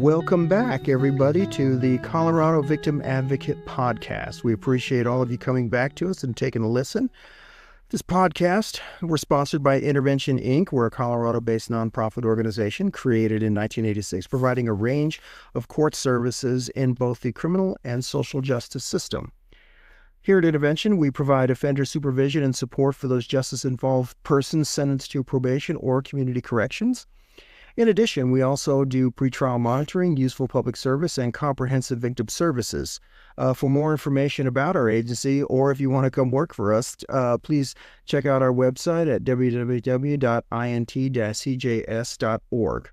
Welcome back, everybody, to the Colorado Victim Advocate Podcast. We appreciate all of you coming back to us and taking a listen. This podcast, we're sponsored by Intervention, Inc. We're a Colorado-based nonprofit organization created in 1986, providing a range of court services in both the criminal and social justice system. Here at Intervention, we provide offender supervision and support for those justice-involved persons sentenced to probation or community corrections. In addition, we also do pretrial monitoring, useful public service, and comprehensive victim services. For more information about our agency, or if you want to come work for us, please check out our website at www.int-cjs.org.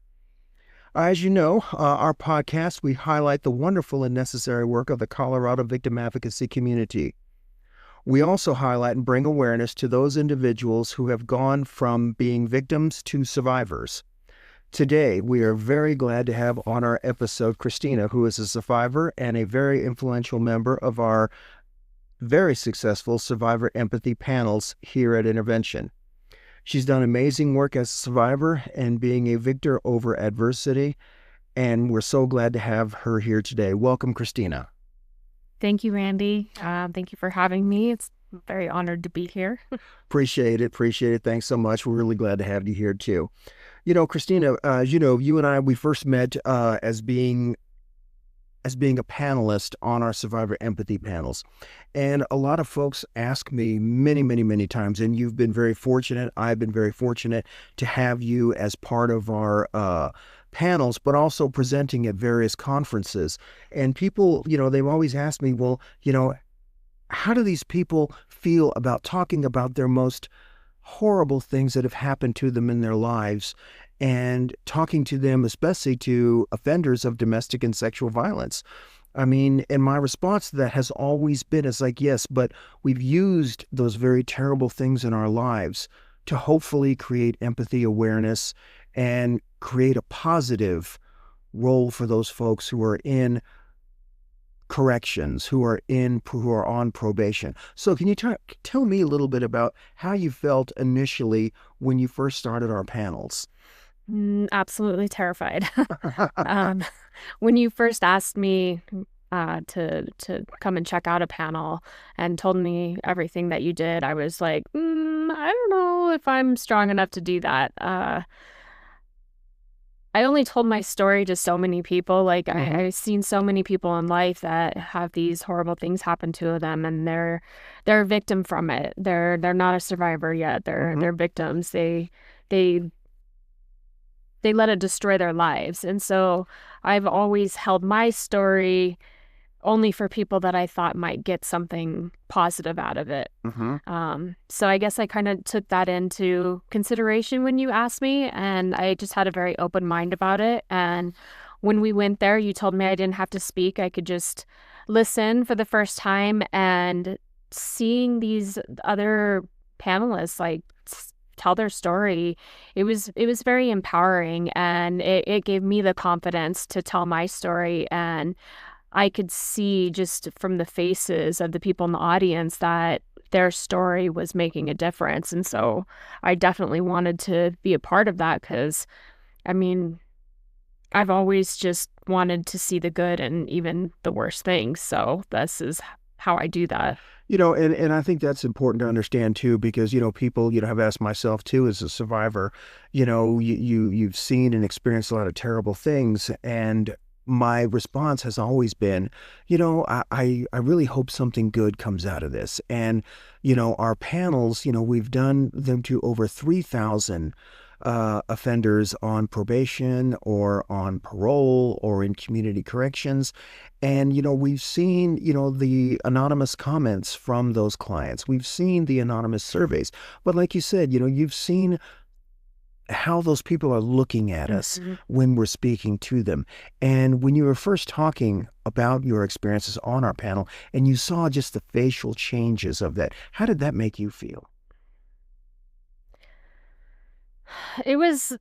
As you know, our podcast, we highlight the wonderful and necessary work of the Colorado victim advocacy community. We also highlight and bring awareness to those individuals who have gone from being victims to survivors. Today, we are very glad to have on our episode Christina, who is a survivor and a very influential member of our very successful survivor empathy panels here at Intervention. She's done amazing work as a survivor and being a victor over adversity, and we're so glad to have her here today. Welcome, Christina. Thank you, Randy. Thank you for having me. It's very honored to be here. Appreciate it. Thanks so much. We're really glad to have you here, too. You know, Christina, you and I, we first met as being a panelist on our survivor empathy panels. And a lot of folks ask me many times, and you've been very fortunate, I've been very fortunate to have you as part of our panels, but also presenting at various conferences. And people, they've always asked me, well, how do these people feel about talking about their most horrible things that have happened to them in their lives, and talking to them, especially to offenders of domestic and sexual violence? I mean, and my response to that has always been, it's like, yes, but we've used those very terrible things in our lives to hopefully create empathy, awareness, and create a positive role for those folks who are in corrections, who are on probation. So can you tell me a little bit about how you felt initially when you first started our panels? Absolutely terrified. When you first asked me to come and check out a panel and told me everything that you did, I was like, I don't know if I'm strong enough to do that. I only told my story to so many people. Like, I've seen so many people in life that have these horrible things happen to them, and they're a victim from it. They're not a survivor yet. They're victims. They let it destroy their lives. And so I've always held my story only for people that I thought might get something positive out of it. So I guess I kind of took that into consideration when you asked me, and I just had a very open mind about it. And when we went there, you told me I didn't have to speak. I could just listen for the first time, and seeing these other panelists like tell their story, it was very empowering, and it gave me the confidence to tell my story. And I could see just from the faces of the people in the audience that their story was making a difference. And so I definitely wanted to be a part of that, because, I mean, I've always just wanted to see the good and even the worst things. So this is how I do that. And I think that's important to understand too, because, people, have asked myself too, as a survivor, you've seen and experienced a lot of terrible things. And my response has always been, I really hope something good comes out of this. And, our panels, we've done them to over 3,000 offenders on probation or on parole or in community corrections. And, we've seen, the anonymous comments from those clients. We've seen the anonymous surveys. But like you said, you've seen how those people are looking at us when we're speaking to them. And when you were first talking about your experiences on our panel and you saw just the facial changes of that, how did that make you feel? It was,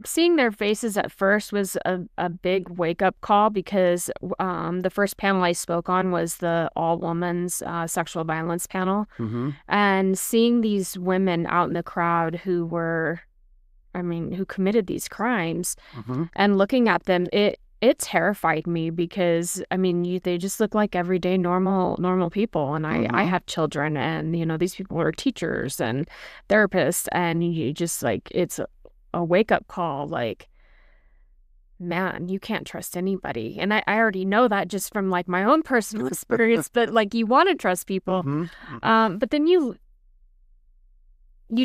seeing their faces at first was a big wake-up call, because the first panel I spoke on was the all-women's sexual violence panel. And seeing these women out in the crowd who were, who committed these crimes, and looking at them, it terrified me because they just look like everyday normal people, and I have children, and these people are teachers and therapists, and you just like, it's a wake-up call, like, man, you can't trust anybody. And I already know that just from like my own personal experience, but like, you want to trust people. But then you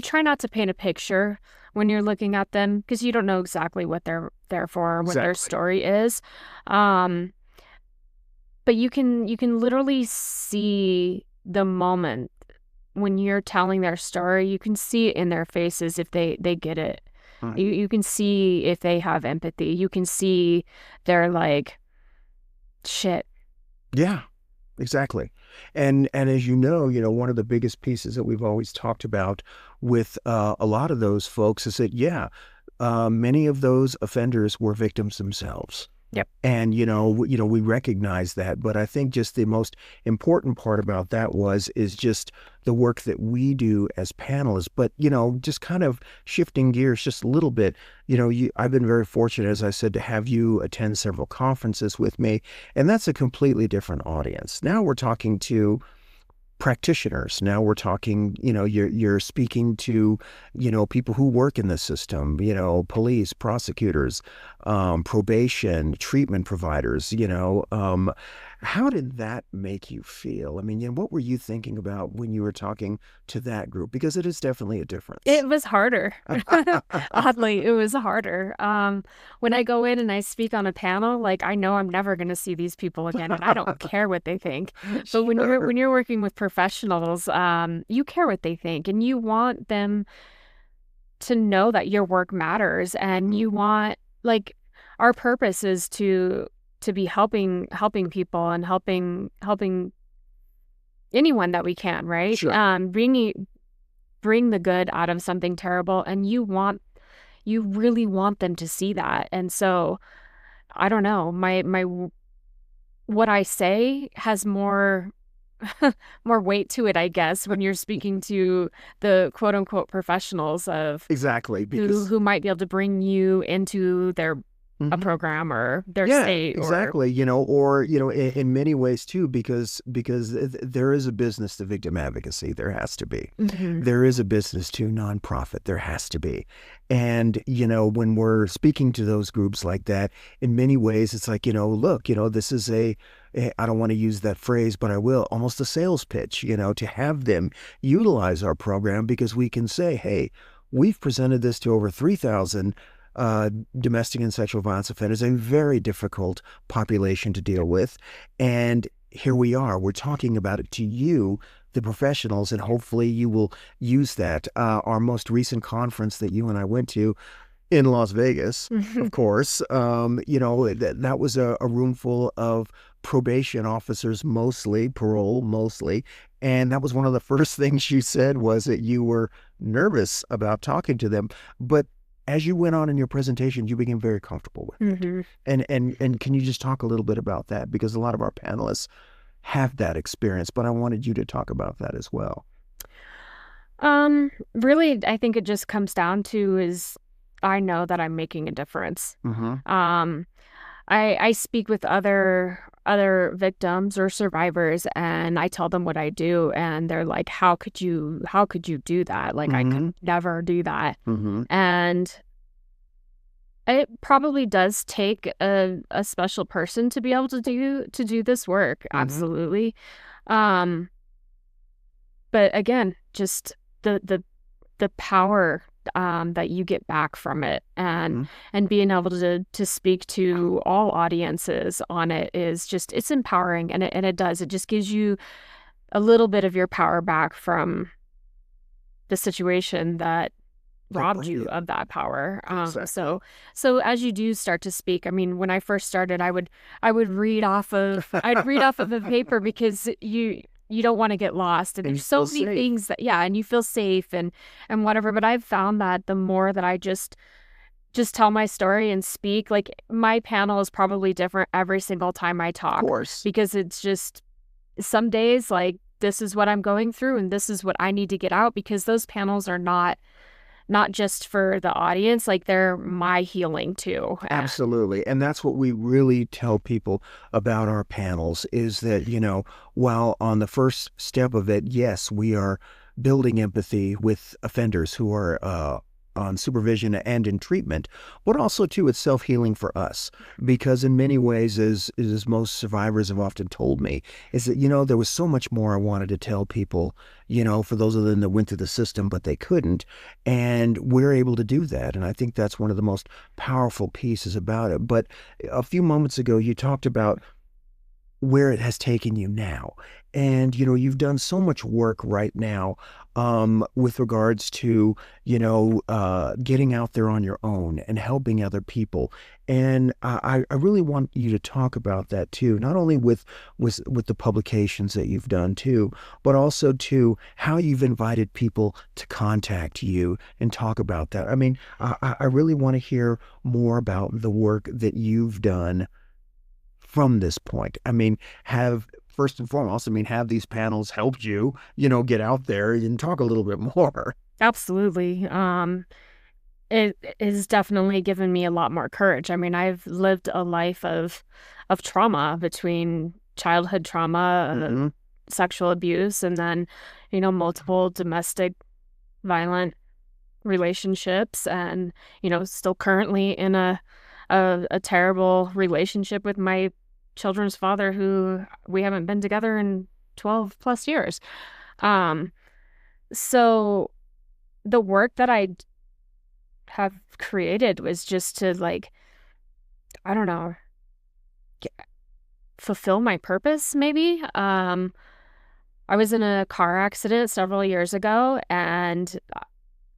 try not to paint a picture when you're looking at them, because you don't know exactly what they're there for, or what their story is. But you can literally see the moment when you're telling their story. You can see it in their faces if they get it. You can see if they have empathy. You can see they're like, shit. Yeah, exactly. And as you know, one of the biggest pieces that we've always talked about with a lot of those folks is that, many of those offenders were victims themselves. Yep. And, we recognize that. But I think just the most important part about that is just the work that we do as panelists. But, just kind of shifting gears just a little bit, I've been very fortunate, as I said, to have you attend several conferences with me. And that's a completely different audience. Now we're talking to practitioners. Now we're talking, you're speaking to, people who work in the system, police, prosecutors, probation, treatment providers, how did that make you feel? What were you thinking about when you were talking to that group? Because it is definitely a difference. It was harder. Oddly, it was harder. When I go in and I speak on a panel, like, I know I'm never going to see these people again, and I don't care what they think. But when you're working with professionals, you care what they think, and you want them to know that your work matters, and you want, like, our purpose is to be helping people and helping anyone that we can, right? Sure. Bring the good out of something terrible, and you really want them to see that. And so, I don't know, my what I say has more more weight to it, I guess, when you're speaking to the quote unquote professionals of exactly, because who might be able to bring you into their a program or their state. Exactly. In many ways too, because there is a business to victim advocacy. There has to be. There is a business to nonprofit. There has to be. And, when we're speaking to those groups like that, in many ways, it's like, look, this is I don't want to use that phrase, but I will, almost a sales pitch, to have them utilize our program, because we can say, hey, we've presented this to over 3,000 domestic and sexual violence offenders, a very difficult population to deal with. And here we are, we're talking about it to you, the professionals, and hopefully you will use that. Our most recent conference that you and I went to in Las Vegas, of course, that was a room full of probation officers, mostly, parole mostly. And that was one of the first things you said, was that you were nervous about talking to them. But as you went on in your presentation, you became very comfortable with it. And can you just talk a little bit about that? Because a lot of our panelists have that experience, but I wanted you to talk about that as well. Really, I think it just comes down to is I know that I'm making a difference. I speak with other victims or survivors, and I tell them what I do, and they're like, how could you do that? Like, I could never do that. And it probably does take a special person to be able to do this work. Absolutely. But again, just the power that you get back from it, and being able to speak to all audiences on it is just, it's empowering, and it just gives you a little bit of your power back from the situation that robbed you of that power. So as you do start to speak, when I first started, I would read off of a paper, because you don't want to get lost, and there's so many things that, and you feel safe and whatever. But I've found that the more that I just tell my story and speak, like, my panel is probably different every single time I talk. Of course. Because it's just, some days, like, this is what I'm going through and this is what I need to get out, because those panels are not not just for the audience, like they're my healing too. Absolutely. And that's what we really tell people about our panels is that, while on the first step of it, yes, we are building empathy with offenders who are on supervision and in treatment, but also too, it's self-healing for us because in many ways, as most survivors have often told me, is that, there was so much more I wanted to tell people, for those of them that went through the system, but they couldn't. And we're able to do that. And I think that's one of the most powerful pieces about it. But a few moments ago, you talked about where it has taken you now. And, you've done so much work right now with regards to, getting out there on your own and helping other people. And I really want you to talk about that too, not only with the publications that you've done too, but also to how you've invited people to contact you and talk about that. I mean, I really want to hear more about the work that you've done from this point. I mean, first and foremost, have these panels helped you, get out there and talk a little bit more? Absolutely. It has definitely given me a lot more courage. I mean, I've lived a life of trauma between childhood trauma, sexual abuse, and then, multiple domestic violent relationships, and, still currently in a terrible relationship with my children's father, who we haven't been together in 12 plus years. So the work that I have created was just to, like, I don't know, fulfill my purpose, maybe. I was in a car accident several years ago and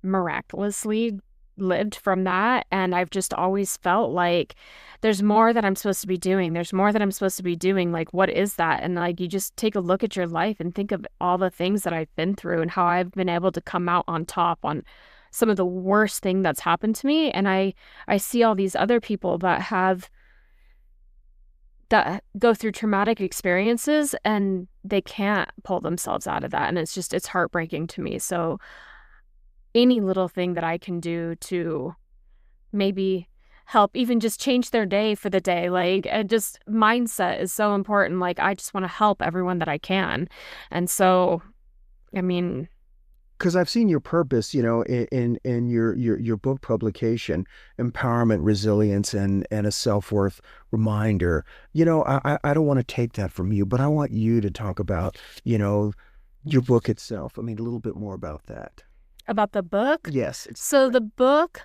miraculously lived from that. And I've just always felt like there's more that I'm supposed to be doing. There's more that I'm supposed to be doing. Like, what is that? And like, you just take a look at your life and think of all the things that I've been through and how I've been able to come out on top on some of the worst thing that's happened to me. And I see all these other people that go through traumatic experiences and they can't pull themselves out of that. And it's heartbreaking to me. So any little thing that I can do to maybe help even just change their day for the day, like, and just mindset is so important. Like, I just want to help everyone that I can. And so, I mean, because I've seen your purpose, in your book publication, Empowerment, Resilience, and a Self-Worth Reminder. I don't want to take that from you, but I want you to talk about, your book itself. I mean, a little bit more about that. About the book? Yes. So the book...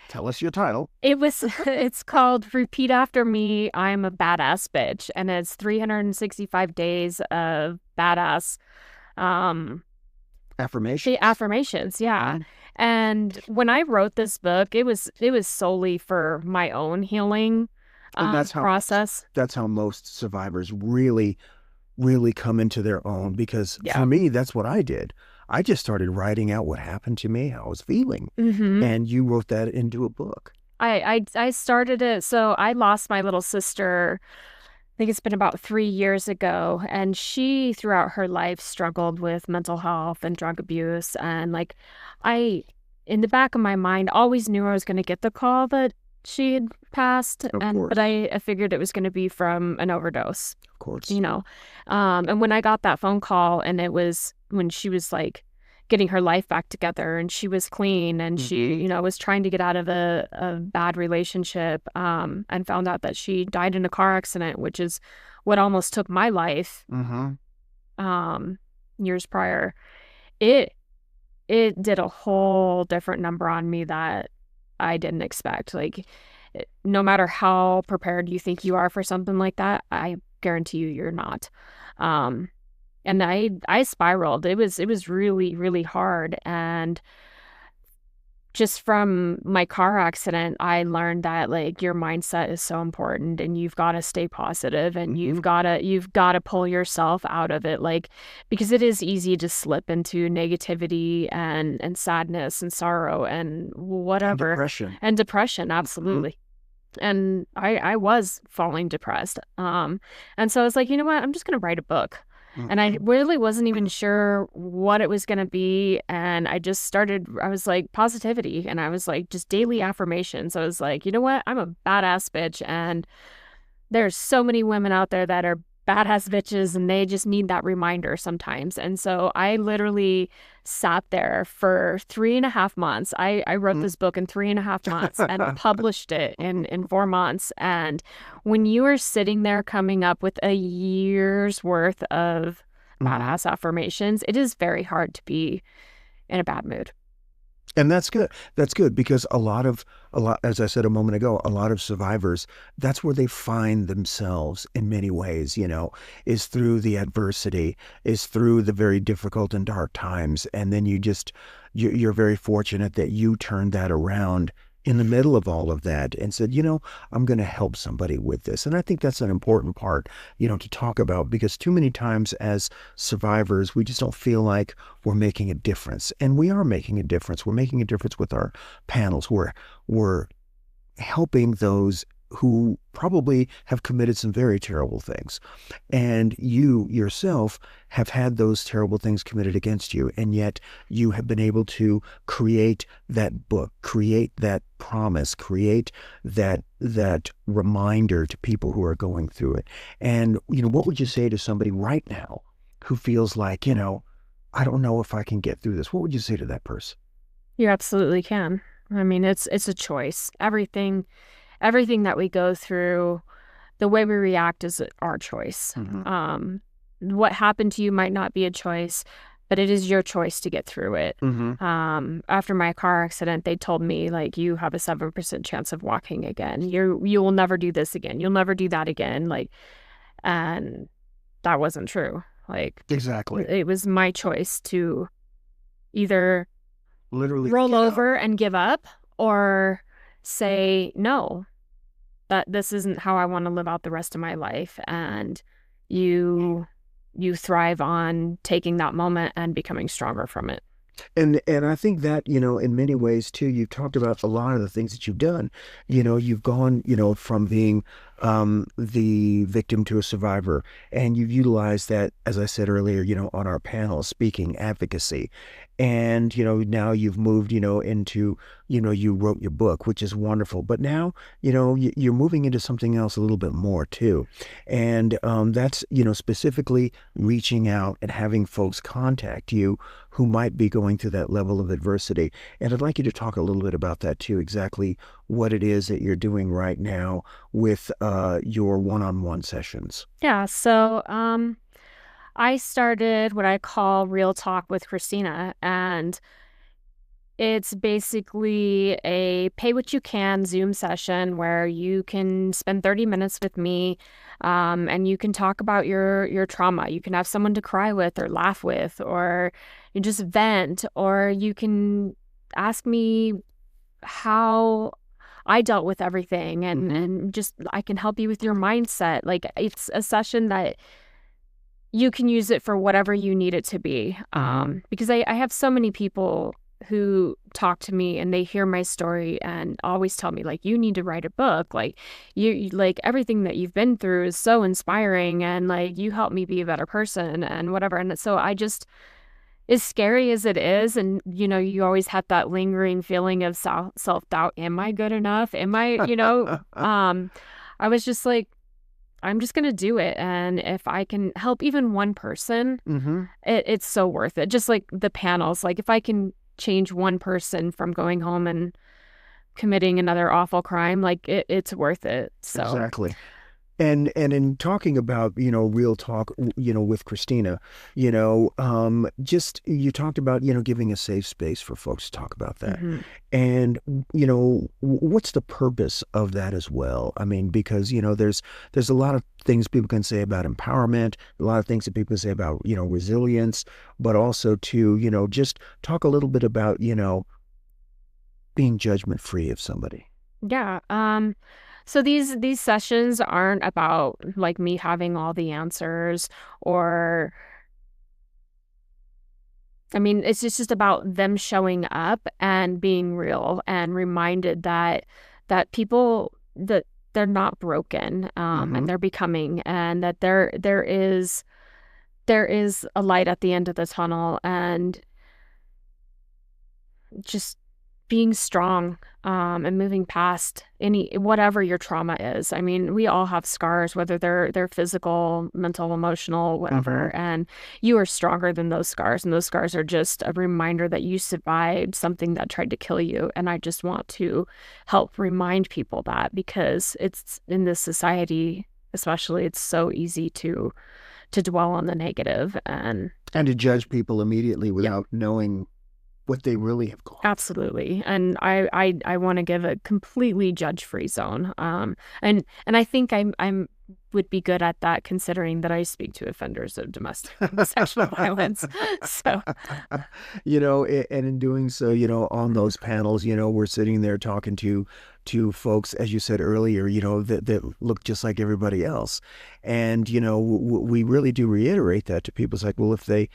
Tell us your title. It's called Repeat After Me, I'm a Badass Bitch. And it's 365 days of badass... affirmations. The affirmations, yeah. And when I wrote this book, it was solely for my own healing process. That's how most survivors really, really come into their own. Because for me, that's what I did. I just started writing out what happened to me, how I was feeling. And you wrote that into a book. I started it. So I lost my little sister, I think it's been about 3 years ago. And she, throughout her life, struggled with mental health and drug abuse. And like, in the back of my mind, always knew I was going to get the call that she had passed. But I figured it was going to be from an overdose. Of course. And when I got that phone call, and it was when she was like getting her life back together and she was clean and she, was trying to get out of a bad relationship, and found out that she died in a car accident, which is what almost took my life, years prior. It did a whole different number on me that I didn't expect. Like, no matter how prepared you think you are for something like that, I guarantee you're not. And I spiraled. It was really, really hard. And just from my car accident, I learned that like your mindset is so important, and you've got to stay positive, and you've got to pull yourself out of it, like, because it is easy to slip into negativity and sadness and sorrow and whatever. And depression, absolutely. And I was falling depressed. And so I was like, you know what? I'm just going to write a book. And I really wasn't even sure what it was going to be. And I was like, positivity. And I was like, just daily affirmations. I was like, you know what? I'm a badass bitch. And there's so many women out there that are badass bitches and they just need that reminder sometimes. And so I literally sat there for 3.5 months. I wrote this book in 3.5 months and published it in 4 months. And when you are sitting there coming up with a year's worth of badass affirmations, it is very hard to be in a bad mood. And that's good. That's good because as I said a moment ago, a lot of survivors, that's where they find themselves in many ways, is through the adversity, is through the very difficult and dark times. And then you're very fortunate that you turned that around in the middle of all of that and said, I'm going to help somebody with this. And I think that's an important part, to talk about, because too many times as survivors, we just don't feel like we're making a difference. And we are making a difference. We're making a difference with our panels. We're helping those who probably have committed some very terrible things. And you yourself have had those terrible things committed against you. And yet you have been able to create that book, create that promise, create that reminder to people who are going through it. And, what would you say to somebody right now who feels like, I don't know if I can get through this? What would you say to that person? You absolutely can. I mean, it's a choice. Everything that we go through, the way we react is our choice. What happened to you might not be a choice, but it is your choice to get through it. After my car accident, they told me, like, you have a 7% chance of walking again. You will never do this again. You'll never do that again. And that wasn't true. Exactly. It was my choice to either literally roll over and give up or say, no, that this isn't how I want to live out the rest of my life. And you thrive on taking that moment and becoming stronger from it. And I think that, in many ways too, you've talked about a lot of the things that you've done. You've gone, from being the victim to a survivor, and you've utilized that, as I said earlier, on our panel, speaking advocacy. And, now you've moved, into, you wrote your book, which is wonderful. But now, you're moving into something else a little bit more too. And that's, specifically reaching out and having folks contact you who might be going through that level of adversity. And I'd like you to talk a little bit about that too, exactly what it is that you're doing right now with your one-on-one sessions. Yeah. So, I started what I call Real Talk with Christina, and it's basically a pay what you can Zoom session where you can spend 30 minutes with me, and you can talk about your trauma. You can have someone to cry with or laugh with, or you just vent, or you can ask me how I dealt with everything, and just I can help you with your mindset. It's a session that you can use it for whatever you need it to be. Because I have so many people who talk to me and they hear my story and always tell me, like, you need to write a book. Like, you like everything that you've been through is so inspiring, and like you helped me be a better person and whatever. And so I just, as scary as it is, and you always have that lingering feeling of self-doubt. Am I good enough? Am I, I was just like, I'm just going to do it. And if I can help even one person, it's so worth it. Just like the panels, like if I can change one person from going home and committing another awful crime, like it's worth it. So exactly. And in talking about, real talk, with Christina, just you talked about, giving a safe space for folks to talk about that. And, what's the purpose of that as well? I mean, because, there's a lot of things people can say about empowerment, a lot of things that people say about, resilience, but also to, just talk a little bit about, being judgment free of somebody. Yeah. So these sessions aren't about like me having all the answers, or I mean, it's just about them showing up and being real and reminded that people, that they're not broken, and they're becoming, and that there is there is a light at the end of the tunnel, and just being strong, and moving past whatever your trauma is. I mean, we all have scars, whether they're physical, mental, emotional, whatever. And you are stronger than those scars. And those scars are just a reminder that you survived something that tried to kill you. And I just want to help remind people that, because it's in this society, especially, it's so easy to dwell on the negative and to judge people immediately without knowing what they really have gone. Absolutely. And I want to give a completely judge-free zone. And I think I'm would be good at that, considering that I speak to offenders of domestic and sexual violence. So, and in doing so, on those panels, we're sitting there talking to folks, as you said earlier, that look just like everybody else. And, we really do reiterate that to people. It's like, well, if they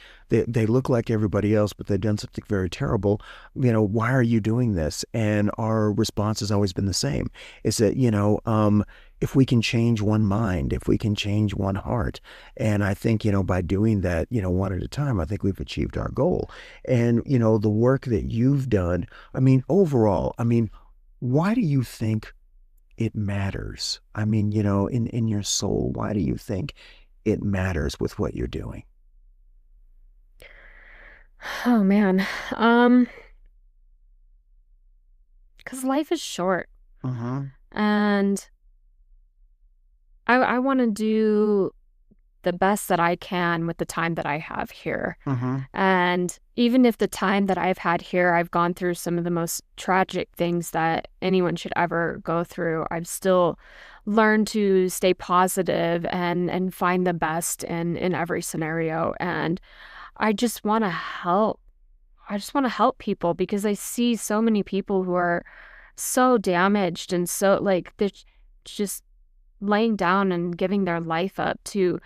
look like everybody else, but they've done something very terrible, why are you doing this? And our response has always been the same. Is that, if we can change one mind, if we can change one heart. And I think, by doing that, one at a time, I think we've achieved our goal. And, the work that you've done, I mean, overall, why do you think it matters? I mean, in your soul, why do you think it matters with what you're doing? oh man, because life is short, and I want to do the best that I can with the time that I have here. And even if the time that I've had here, I've gone through some of the most tragic things that anyone should ever go through, I've still learned to stay positive and find the best in every scenario. And I just want to help. I just want to help people, because I see so many people who are so damaged and so, like, they're just laying down and giving their life up to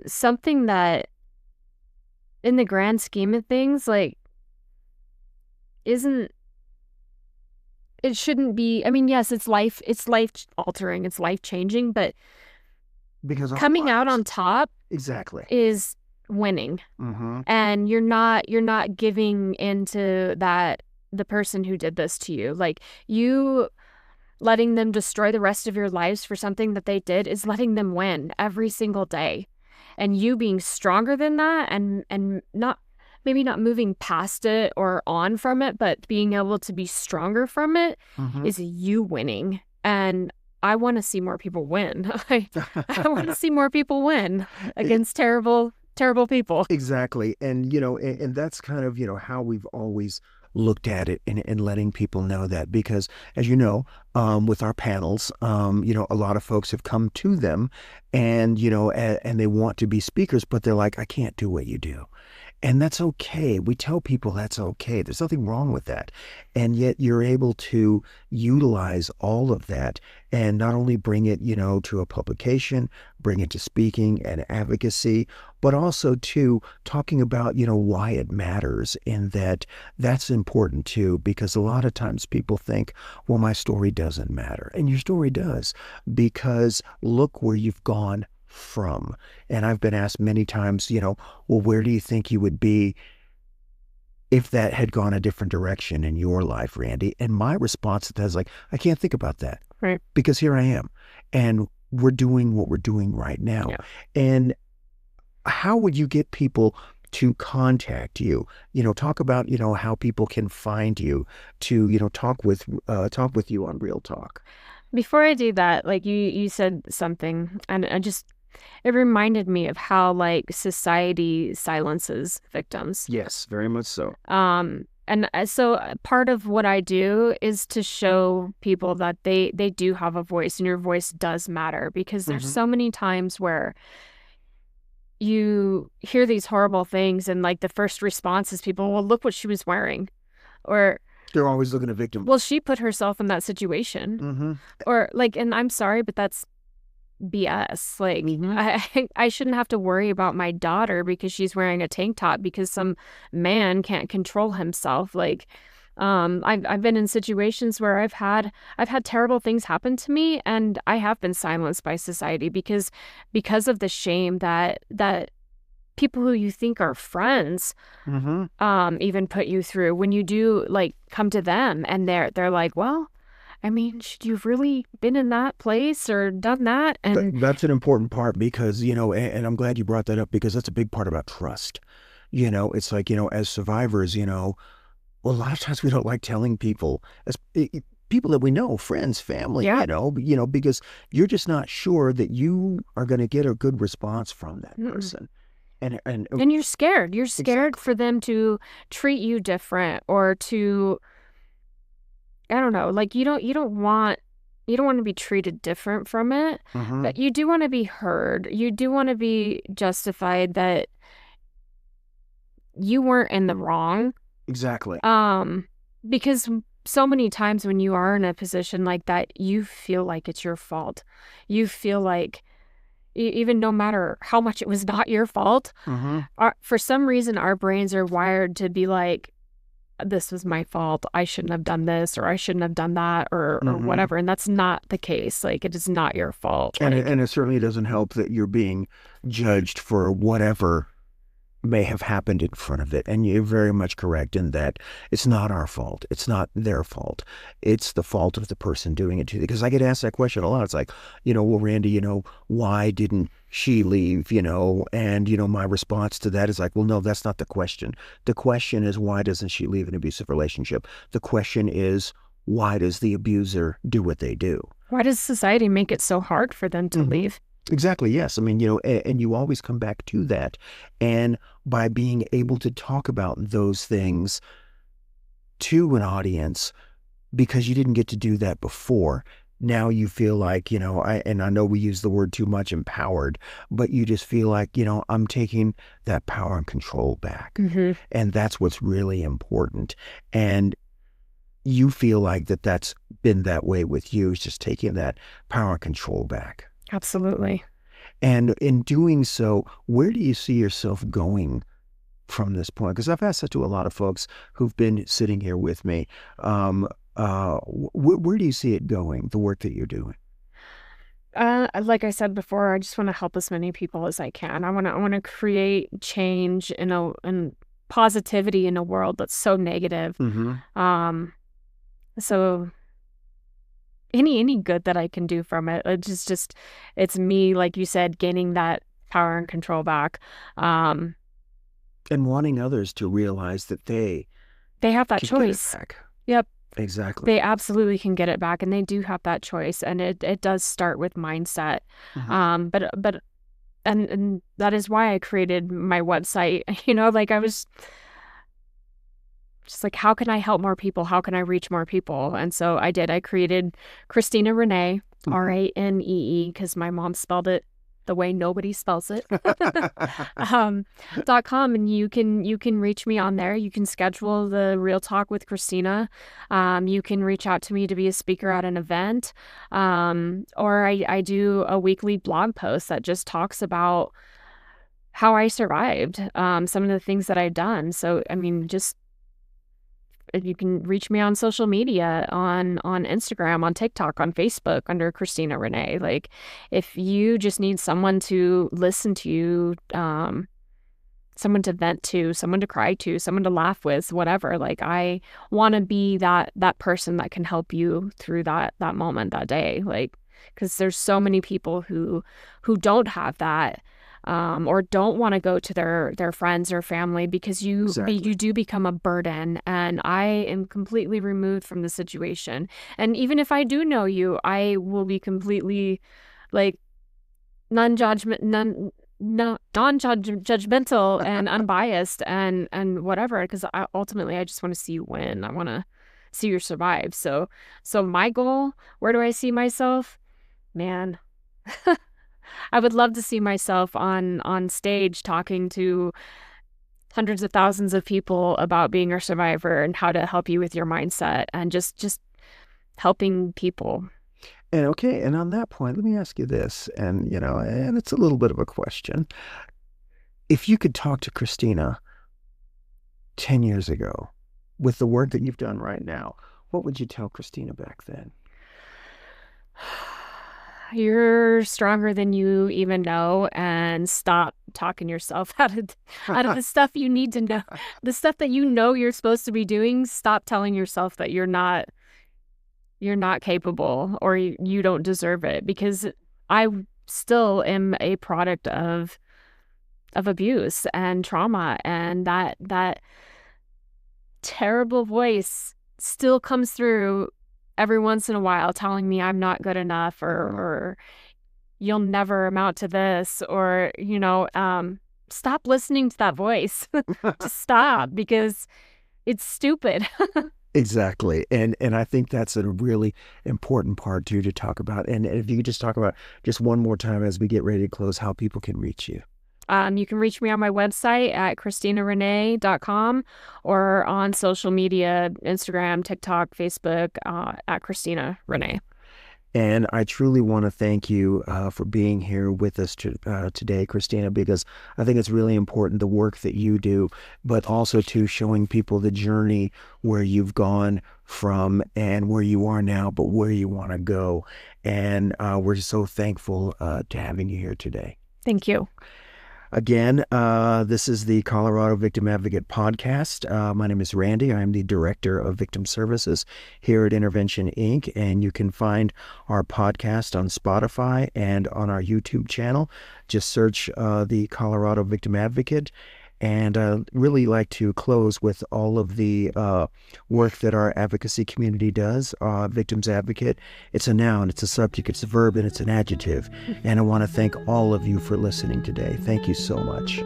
something that, in the grand scheme of things, like, it shouldn't be. I mean, yes, it's life altering, it's life changing, but because coming out on top exactly is winning. And you're not giving into that, the person who did this to you, like, you letting them destroy the rest of your lives for something that they did is letting them win every single day. And you being stronger than that, and not moving past it or on from it, but being able to be stronger from it, is you winning. And I want to see more people win. I want to see more people win against terrible people. Exactly. And, and that's kind of, how we've always looked at it, and letting people know that, because, as you know, with our panels, a lot of folks have come to them, and, and they want to be speakers, but they're like, I can't do what you do. And that's okay. We tell people that's okay. There's nothing wrong with that. And yet you're able to utilize all of that, and not only bring it, to a publication, bring it to speaking and advocacy, but also to talking about, why it matters, and that's important too, because a lot of times people think, well, my story doesn't matter. And your story does, because look where you've gone from. And I've been asked many times, well, where do you think you would be if that had gone a different direction in your life, Randy? And my response to that is like, I can't think about that. Right. Because here I am, and we're doing what we're doing right now. Yeah. And how would you get people to contact you? Talk about, how people can find you to, talk with you on Real Talk. Before I do that, like, you said something, and it reminded me of how, like, society silences victims. Yes, very much so. And so part of what I do is to show people that they do have a voice, and your voice does matter, because there's so many times where you hear these horrible things, and, like, the first response is people, well, look what she was wearing, or they're always looking at victim. Well, she put herself in that situation, or, like, and I'm sorry, but that's BS. Like, I shouldn't have to worry about my daughter because she's wearing a tank top because some man can't control himself. Like, I've been in situations where I've had terrible things happen to me, and I have been silenced by society because of the shame that people who you think are friends even put you through, when you do like come to them and they're like, well, I mean, should you've really been in that place or done that? And That's an important part because, and I'm glad you brought that up because that's a big part about trust. It's like, as survivors, well, a lot of times we don't like telling people, people that we know, friends, family, yeah. Because you're just not sure that you are going to get a good response from that person. And you're scared. You're scared for them to treat you different or to, I don't know, like you don't want to be treated different from it, but you do want to be heard. You do want to be justified that you weren't in the wrong. Exactly. Because so many times when you are in a position like that, you feel like it's your fault. You feel like even no matter how much it was not your fault, for some reason our brains are wired to be like, this was my fault. I shouldn't have done this, or I shouldn't have done that, or whatever. And that's not the case. Like, it is not your fault. And it certainly doesn't help that you're being judged for whatever may have happened in front of it. And you're very much correct in that it's not our fault. It's not their fault. It's the fault of the person doing it to you. Because I get asked that question a lot. It's like, well, Randy, why didn't she leave, And, my response to that is like, well, no, that's not the question. The question is, why doesn't she leave an abusive relationship? The question is, why does the abuser do what they do? Why does society make it so hard for them to leave? Exactly. Yes. I mean, and you always come back to that. And by being able to talk about those things to an audience, because you didn't get to do that before, now you feel like, I know we use the word too much, empowered, but you just feel like, I'm taking that power and control back. And that's what's really important. And you feel like that's been that way with you, is just taking that power and control back. Absolutely. And in doing so, where do you see yourself going from this point? Because I've asked that to a lot of folks who've been sitting here with me. Where do you see it going, the work that you're doing? Like I said before, I just want to help as many people as I can. I want to create change and positivity in a world that's so negative. So any good that I can do from it, it's me, like you said, gaining that power and control back. And wanting others to realize that they have that choice. Yep. Exactly. They absolutely can get it back, and they do have that choice, and it does start with mindset. But that is why I created my website. Like I was just like, how can I help more people? How can I reach more people? And so I did. I created Christina Renee, RANEE, because my mom spelled it the way nobody spells it. .com, and you can reach me on there. You can schedule the Real Talk with Christina. You can reach out to me to be a speaker at an event, or I do a weekly blog post that just talks about how I survived, some of the things that I've done. So I mean, just you can reach me on social media, on Instagram, on TikTok, on Facebook, under Christina Renee. Like, if you just need someone to listen to you, someone to vent to, someone to cry to, someone to laugh with, whatever. Like, I want to be that person that can help you through that moment, that day. Like, because there's so many people who don't have that. Or don't want to go to their friends or family because you do become a burden. And I am completely removed from the situation. And even if I do know you, I will be completely like non-judgmental and unbiased and whatever. Because ultimately, I just want to see you win. I want to see you survive. So my goal, where do I see myself? Man. I would love to see myself on stage talking to hundreds of thousands of people about being a survivor and how to help you with your mindset and just helping people. And okay, and on that point, let me ask you this, and and it's a little bit of a question. If you could talk to Christina 10 years ago with the work that you've done right now, what would you tell Christina back then? you're stronger than you even know, and stop talking yourself out of the stuff you need to know. The stuff that you know you're supposed to be doing, stop telling yourself that you're not capable or you don't deserve it, because I still am a product of abuse and trauma, and that terrible voice still comes through every once in a while telling me I'm not good enough, or you'll never amount to this, or stop listening to that voice. Just stop, because it's stupid. Exactly. And I think that's a really important part too to talk about. And if you could just talk about just one more time as we get ready to close, how people can reach you. You can reach me on my website at ChristinaRenee.com, or on social media, Instagram, TikTok, Facebook, at Christina Renee. And I truly want to thank you for being here with us today, Christina, because I think it's really important, the work that you do, but also to showing people the journey where you've gone from and where you are now, but where you want to go. And we're so thankful to having you here today. Thank you. Again, this is the Colorado Victim Advocate Podcast. My name is Randy. I'm the Director of Victim Services here at Intervention, Inc., and you can find our podcast on Spotify and on our YouTube channel. Just search the Colorado Victim Advocate. And I'd really like to close with all of the work that our advocacy community does. Victims Advocate, it's a noun, it's a subject, it's a verb, and it's an adjective. And I want to thank all of you for listening today. Thank you so much.